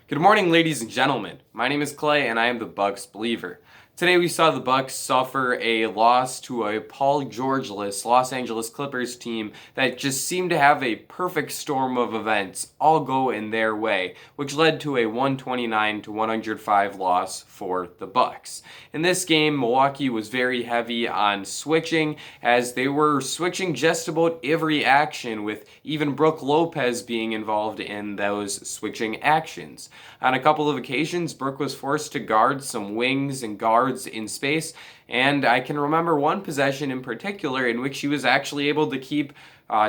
Good morning, ladies and gentlemen. My name is Clay, and I am the Bucks believer. Today we saw the Bucks suffer a loss to a Paul George-less Los Angeles Clippers team that just seemed to have a perfect storm of events all go in their way, which led to a 129-105 loss for the Bucks. In this game, Milwaukee was very heavy on switching, as they were switching just about every action, with even Brook Lopez being involved in those switching actions. On a couple of occasions, Brook was forced to guard some wings and guards in space, and I can remember one possession in particular in which he was actually able to keep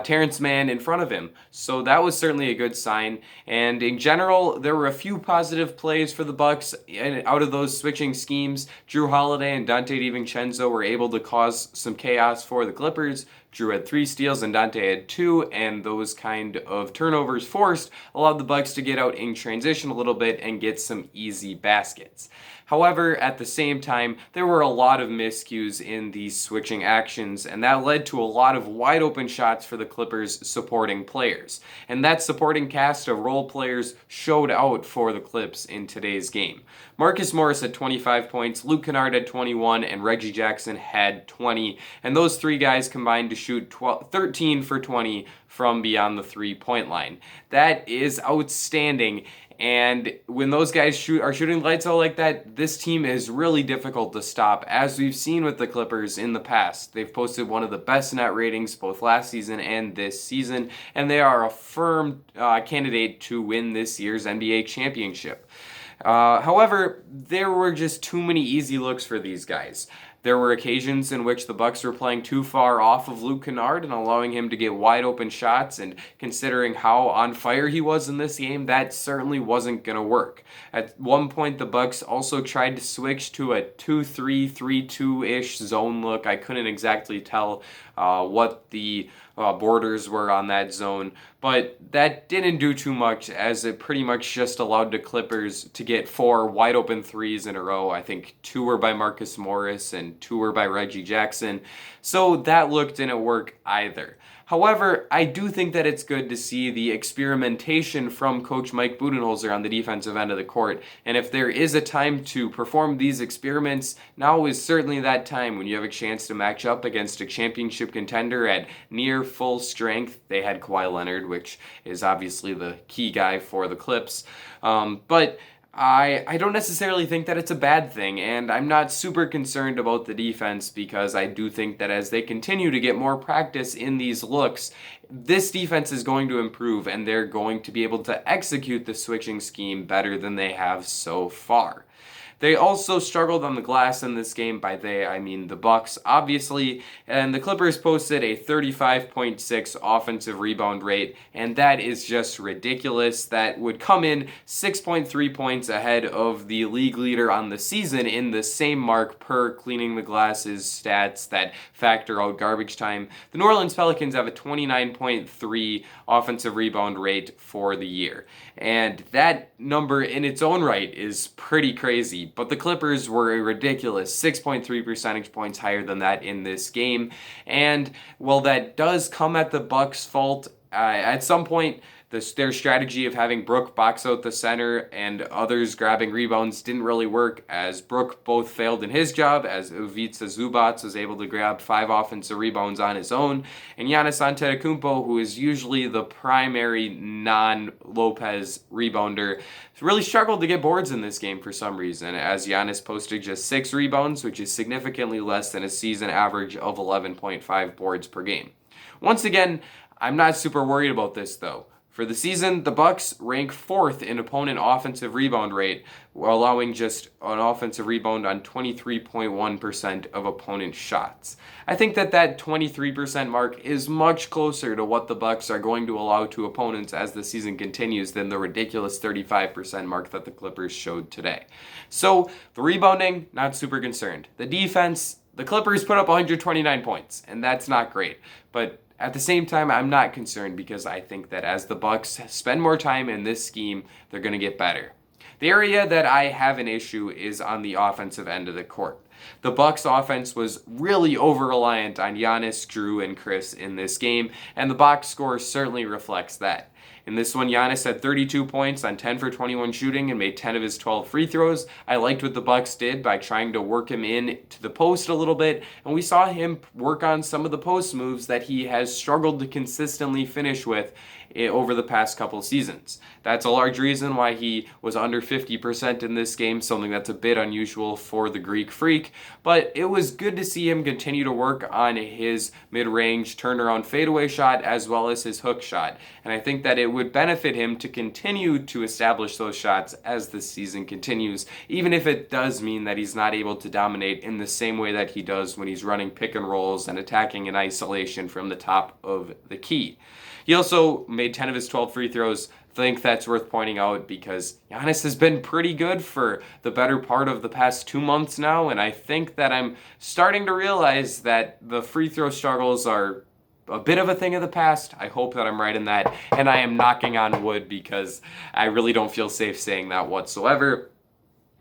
Terrence Mann in front of him. So that was certainly a good sign. And in general, there were a few positive plays for the Bucks out of those switching schemes. Jrue Holiday and Dante DiVincenzo were able to cause some chaos for the Clippers. Jrue had 3 steals and Dante had 2, and those kind of turnovers forced allowed the Bucks to get out in transition a little bit and get some easy baskets. However, at the same time, there were a lot of miscues in these switching actions, and that led to a lot of wide open shots for the Clippers' supporting players. And that supporting cast of role players showed out for the Clips in today's game. Marcus Morris had 25 points, Luke Kennard had 21, and Reggie Jackson had 20, and those 3 guys combined to shoot 13 for 20 from beyond the 3-point line. That is outstanding. And when those guys are shooting lights out like that, this team is really difficult to stop, as we've seen with the Clippers in the past. They've posted one of the best net ratings both last season and this season, and they are a firm candidate to win this year's NBA championship. However, there were just too many easy looks for these guys. There were occasions in which the Bucks were playing too far off of Luke Kennard and allowing him to get wide open shots, and considering how on fire he was in this game, that certainly wasn't going to work. At one point, the Bucks also tried to switch to a 2-3-3-2-ish zone look. I couldn't exactly tell what the borders were on that zone, but that didn't do too much, as it pretty much just allowed the Clippers to get 4 wide open threes in a row. I think 2 were by Marcus Morris and 2 were by Reggie Jackson, so that look didn't work either. However, I do think that it's good to see the experimentation from Coach Mike Budenholzer on the defensive end of the court. And if there is a time to perform these experiments, now is certainly that time when you have a chance to match up against a championship contender at near full strength. They had Kawhi Leonard, which is obviously the key guy for the Clips. But I don't necessarily think that it's a bad thing, and I'm not super concerned about the defense, because I do think that as they continue to get more practice in these looks, this defense is going to improve, and they're going to be able to execute the switching scheme better than they have so far. They also struggled on the glass in this game. By they, I mean the Bucks, obviously, and the Clippers posted a 35.6 offensive rebound rate, and that is just ridiculous. That would come in 6.3 points ahead of the league leader on the season in the same mark per cleaning the glasses stats that factor out garbage time. The New Orleans Pelicans have a 29.3 offensive rebound rate for the year, and that number in its own right is pretty crazy. But the Clippers were a ridiculous 6.3 percentage points higher than that in this game. And while that does come at the Bucks' fault, at some point, their strategy of having Brook box out the center and others grabbing rebounds didn't really work, as Brook both failed in his job, as Ivica Zubac was able to grab 5 offensive rebounds on his own, and Giannis Antetokounmpo, who is usually the primary non-Lopez rebounder, really struggled to get boards in this game for some reason, as Giannis posted just 6 rebounds, which is significantly less than a season average of 11.5 boards per game. Once again, I'm not super worried about this though. For the season, the Bucks rank 4th in opponent offensive rebound rate, allowing just an offensive rebound on 23.1% of opponent shots. I think that 23% mark is much closer to what the Bucks are going to allow to opponents as the season continues than the ridiculous 35% mark that the Clippers showed today. So, the rebounding, not super concerned. The defense, the Clippers put up 129 points, and that's not great, but at the same time, I'm not concerned, because I think that as the Bucks spend more time in this scheme, they're going to get better. The area that I have an issue is on the offensive end of the court. The Bucks offense was really over-reliant on Giannis, Jrue, and Chris in this game, and the box score certainly reflects that. In this one, Giannis had 32 points on 10 for 21 shooting and made 10 of his 12 free throws. I liked what the Bucks did by trying to work him in to the post a little bit, and we saw him work on some of the post moves that he has struggled to consistently finish with over the past couple seasons. That's a large reason why he was under 50% in this game, something that's a bit unusual for the Greek Freak, but it was good to see him continue to work on his mid-range turnaround fadeaway shot as well as his hook shot, and I think that it would benefit him to continue to establish those shots as the season continues, even if it does mean that he's not able to dominate in the same way that he does when he's running pick and rolls and attacking in isolation from the top of the key. He also made 10 of his 12 free throws. I think that's worth pointing out because Giannis has been pretty good for the better part of the past 2 months now, and I think that I'm starting to realize that the free throw struggles are a bit of a thing of the past. I hope that I'm right in that, and I am knocking on wood because I really don't feel safe saying that whatsoever.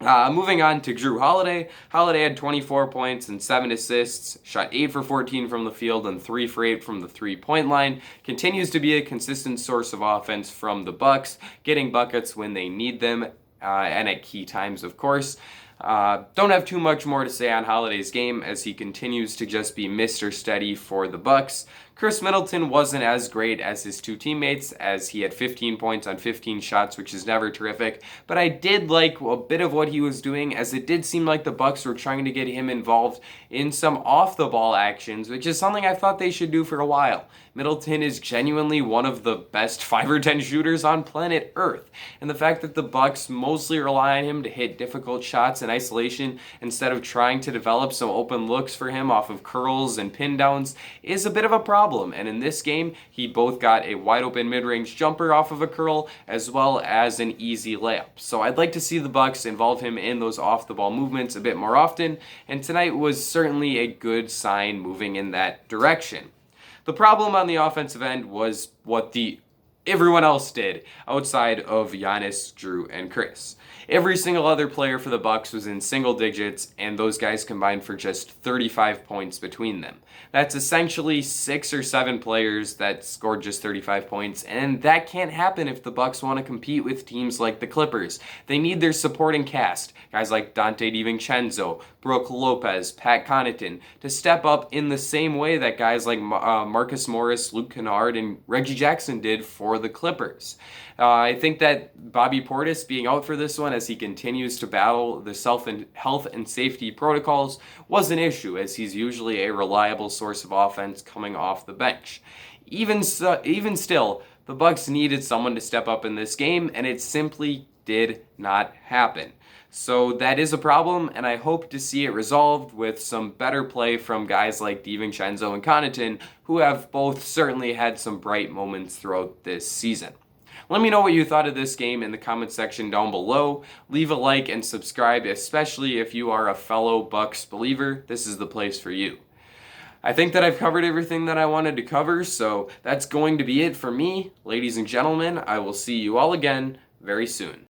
Moving on to Jrue Holiday. Holiday had 24 points and 7 assists, shot 8 for 14 from the field and 3 for 8 from the three-point line. Continues to be a consistent source of offense from the Bucks, getting buckets when they need them and at key times, of course. Don't have too much more to say on Holiday's game as he continues to just be Mr. Steady for the Bucks. Chris Middleton wasn't as great as his two teammates as he had 15 points on 15 shots, which is never terrific, but I did like a bit of what he was doing as it did seem like the Bucks were trying to get him involved in some off-the-ball actions, which is something I thought they should do for a while. Middleton is genuinely one of the best 5 or 10 shooters on planet Earth, and the fact that the Bucks mostly rely on him to hit difficult shots in isolation instead of trying to develop some open looks for him off of curls and pin downs is a bit of a problem. And in this game, he both got a wide open mid-range jumper off of a curl as well as an easy layup. So I'd like to see the Bucks involve him in those off-the-ball movements a bit more often, and tonight was certainly a good sign moving in that direction. The problem on the offensive end was what everyone else did outside of Giannis, Jrue, and Chris. Every single other player for the Bucks was in single digits, and those guys combined for just 35 points between them. That's essentially 6 or 7 players that scored just 35 points, and that can't happen if the Bucks want to compete with teams like the Clippers. They need their supporting cast, guys like Dante DiVincenzo, Brook Lopez, Pat Connaughton, to step up in the same way that guys like Marcus Morris, Luke Kennard, and Reggie Jackson did for the Clippers. I think that Bobby Portis being out for this one as he continues to battle the health and safety protocols was an issue, as he's usually a reliable source of offense coming off the bench. Even still, the Bucks needed someone to step up in this game, and it simply did not happen. So that is a problem, and I hope to see it resolved with some better play from guys like DiVincenzo and Connaughton, who have both certainly had some bright moments throughout this season. Let me know what you thought of this game in the comment section down below. Leave a like and subscribe, especially if you are a fellow Bucks believer. This is the place for you. I think that I've covered everything that I wanted to cover, so that's going to be it for me. Ladies and gentlemen, I will see you all again very soon.